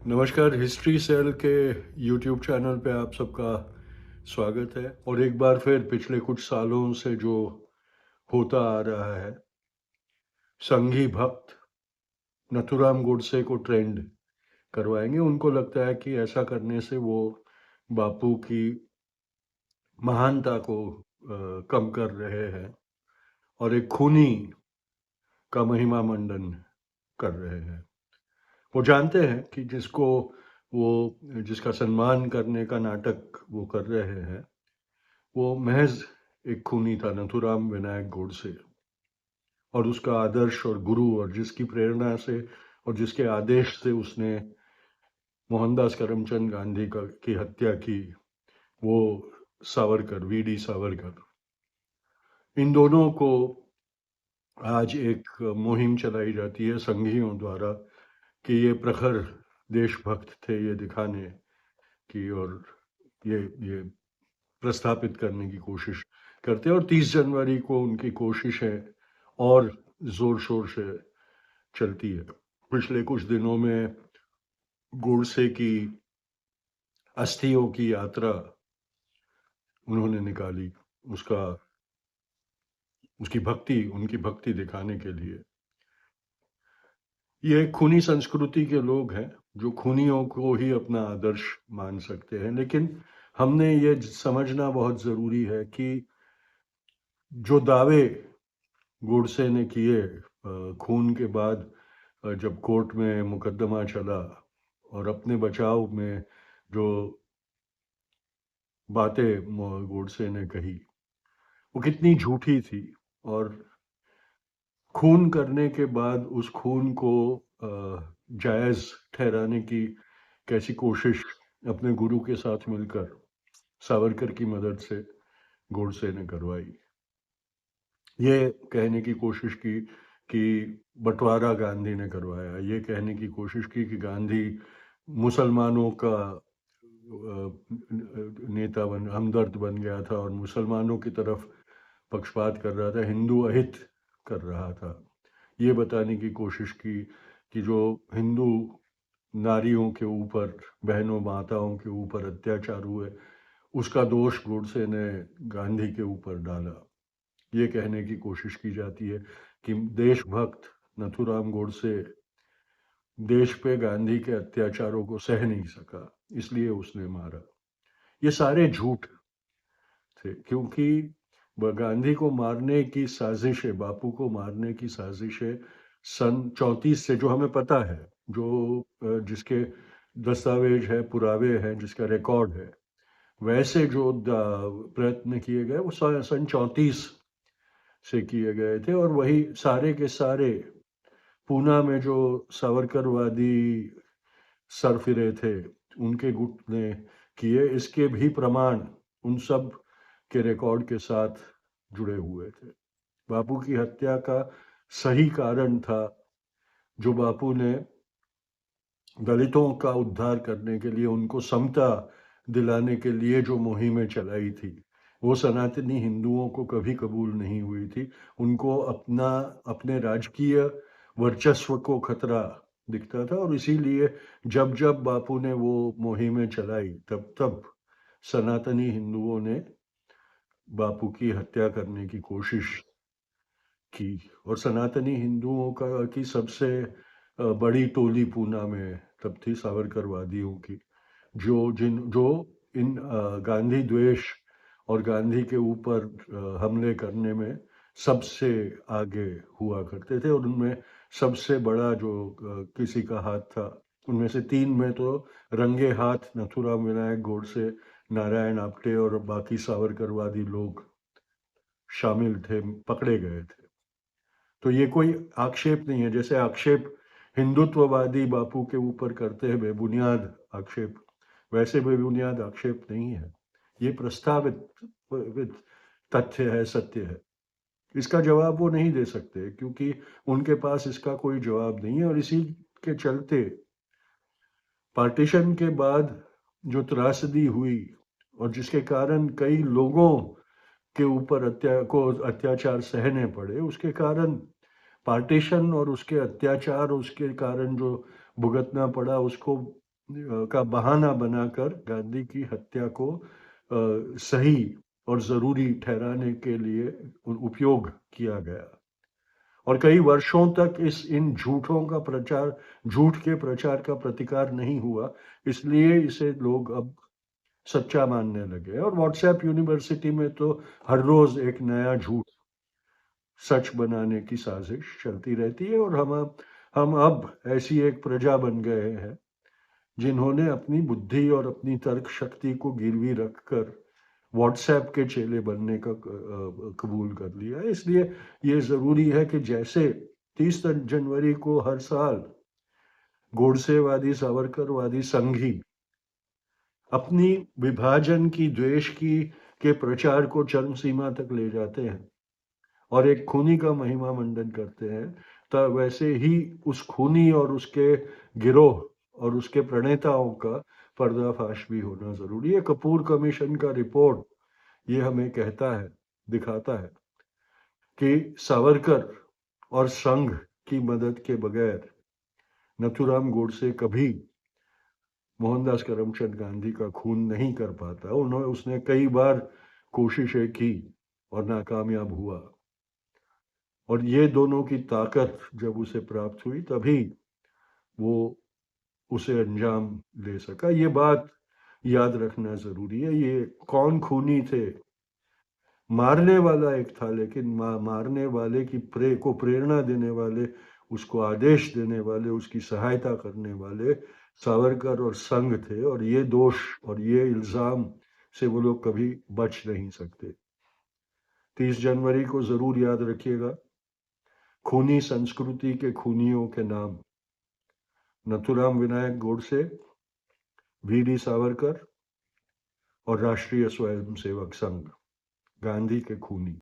नमस्कार। History cell के YouTube channel पे आप सबका स्वागत है। और एक बार फिर पिछले कुछ सालों से जो होता आ रहा है, संघी भक्त नथुराम गोडसे को ट्रेंड करवाएंगे। उनको लगता है कि ऐसा करने से वो बापू की महानता को कम कर रहे हैं और एक खूनी का महिमा मंडन कर रहे हैं। वो जानते हैं कि वो जिसका सम्मान करने का नाटक वो कर रहे हैं, वो महज एक खूनी था, नथुराम विनायक गोडसे। और उसका आदर्श और गुरु और जिसकी प्रेरणा से और जिसके आदेश से उसने मोहनदास करमचंद गांधी की हत्या की, वो सावरकर, वीडी सावरकर। इन दोनों को आज एक मुहिम चलाई जाती है संघियों द्वारा कि ये प्रखर देशभक्त थे, ये दिखाने की, और ये प्रस्थापित करने की कोशिश करते हैं। और 30 जनवरी को उनकी कोशिशें और जोर शोर से चलती है। पिछले कुछ दिनों में गोडसे की अस्थियों की यात्रा उन्होंने निकाली, उसका उनकी भक्ति दिखाने के लिए। ये खूनी संस्कृति के लोग हैं जो खूनियों को ही अपना आदर्श मान सकते हैं। लेकिन हमने ये समझना बहुत जरूरी है कि जो दावे गोडसे ने किए खून के बाद, जब कोर्ट में मुकदमा चला, और अपने बचाव में जो बातें गोडसे ने कही, वो कितनी झूठी थी। और खून करने के बाद उस खून को जायज ठहराने की कैसी कोशिश अपने गुरु के साथ मिलकर सावरकर की मदद से गोडसे ने करवाई। ये कहने की कोशिश की कि बंटवारा गांधी ने करवाया, ये कहने की कोशिश की कि गांधी मुसलमानों का नेता हमदर्द बन गया था और मुसलमानों की तरफ पक्षपात कर रहा था, हिंदू अहित कर रहा था। ये बताने की कोशिश की कि जो हिंदू नारियों के ऊपर, बहनों माताओं के ऊपर अत्याचार हुए, उसका दोष गोडसे ने गांधी के ऊपर डाला। ये कहने की कोशिश की जाती है कि देशभक्त नथुराम गोडसे देश पे गांधी के अत्याचारों को सह नहीं सका, इसलिए उसने मारा। ये सारे झूठ थे, क्योंकि गांधी को मारने की साजिशें, बापू को मारने की साजिशें सन 34 से, जो हमें पता है, जो जिसके दस्तावेज है, पुरावे हैं, जिसका रिकॉर्ड है, वैसे जो प्रयत्न किए गए वो सन 34 से किए गए थे। और वही सारे के सारे पूना में जो सावरकरवादी सरफिरे थे, उनके गुट ने किए। इसके भी प्रमाण उन सब के रिकॉर्ड के साथ जुड़े हुए थे। बापू की हत्या का सही कारण था जो बापू ने दलितों का उद्धार करने के लिए, उनको समता दिलाने के लिए जो मुहिमें चलाई थी, वो सनातनी हिंदुओं को कभी कबूल नहीं हुई थी। उनको अपने राजकीय वर्चस्व को खतरा दिखता था, और इसीलिए जब जब बापू ने वो मुहिमें चलाई, तब तब सनातनी हिंदुओं ने बापू की हत्या करने की कोशिश की। और सनातनी हिंदुओं की सबसे बड़ी टोली पूना में तब थी सावरकरवादियों की, जो इन गांधी द्वेष और गांधी के ऊपर हमले करने में सबसे आगे हुआ करते थे। और उनमें सबसे बड़ा जो किसी का हाथ था, उनमें से 3 में तो रंगे हाथ नथुराम विनायक गोडसे, नारायण आप्टे और बाकी सावरकरवादी लोग शामिल थे, पकड़े गए थे। तो ये कोई आक्षेप नहीं है, जैसे आक्षेप हिंदुत्ववादी बापू के ऊपर करते हैं बेबुनियाद आक्षेप, वैसे बेबुनियाद आक्षेप नहीं है। ये प्रस्तावित तथ्य है, सत्य है। इसका जवाब वो नहीं दे सकते, क्योंकि उनके पास इसका कोई जवाब नहीं है। और इसी के चलते पार्टीशन के बाद जो त्रासदी हुई, और जिसके कारण कई लोगों के ऊपर अत्याचार सहने पड़े, उसके कारण पार्टीशन और उसके अत्याचार, उसके कारण जो भुगतना पड़ा, उसको का बहाना बनाकर गांधी की हत्या को सही और जरूरी ठहराने के लिए उपयोग किया गया और कई वर्षों तक इन झूठों का प्रचार, झूठ के प्रचार का प्रतिकार नहीं हुआ, इसलिए इसे लोग अब सच्चा मानने लगे। और व्हाट्सएप यूनिवर्सिटी में तो हर रोज एक नया झूठ सच बनाने की साजिश चलती रहती है और हम अब ऐसी एक प्रजा बन गए हैं जिन्होंने अपनी बुद्धि और अपनी तर्क शक्ति को गिरवी रखकर व्हाट्सएप के चेले बनने का कबूल कर लिया है। इसलिए ये जरूरी है कि जैसे 30 जनवरी को हर साल गोडसेवादी सावरकरवादी संघी अपनी विभाजन की, द्वेष की के प्रचार को चरम सीमा तक ले जाते हैं और एक खूनी का महिमा मंडन करते हैं, तब वैसे ही उस खूनी और उसके गिरोह और उसके प्रणेताओं का पर्दाफाश भी होना जरूरी है। कपूर कमीशन का रिपोर्ट ये हमें कहता है, दिखाता है कि सावरकर और संघ की मदद के बगैर नथुराम गोडसे कभी मोहनदास करमचंद गांधी का खून नहीं कर पाता। उसने कई बार कोशिशें की और नाकामयाब हुआ और ये दोनों की ताकत जब उसे प्राप्त हुई तभी वो उसे अंजाम दे सका। ये बात याद रखना जरूरी है। ये कौन खूनी थे? मारने वाला एक था, लेकिन मारने वाले की प्रेरणा देने वाले, उसको आदेश देने वाले, उसकी सहायता करने वाले सावरकर और संघ थे और ये दोष और ये इल्जाम से वो लोग कभी बच नहीं सकते। 30 जनवरी को जरूर याद रखिएगा। खूनी संस्कृति के खूनियों के नाम नथुराम विनायक गोडसे, वीडी सावरकर और राष्ट्रीय स्वयंसेवक संघ, गांधी के खूनी।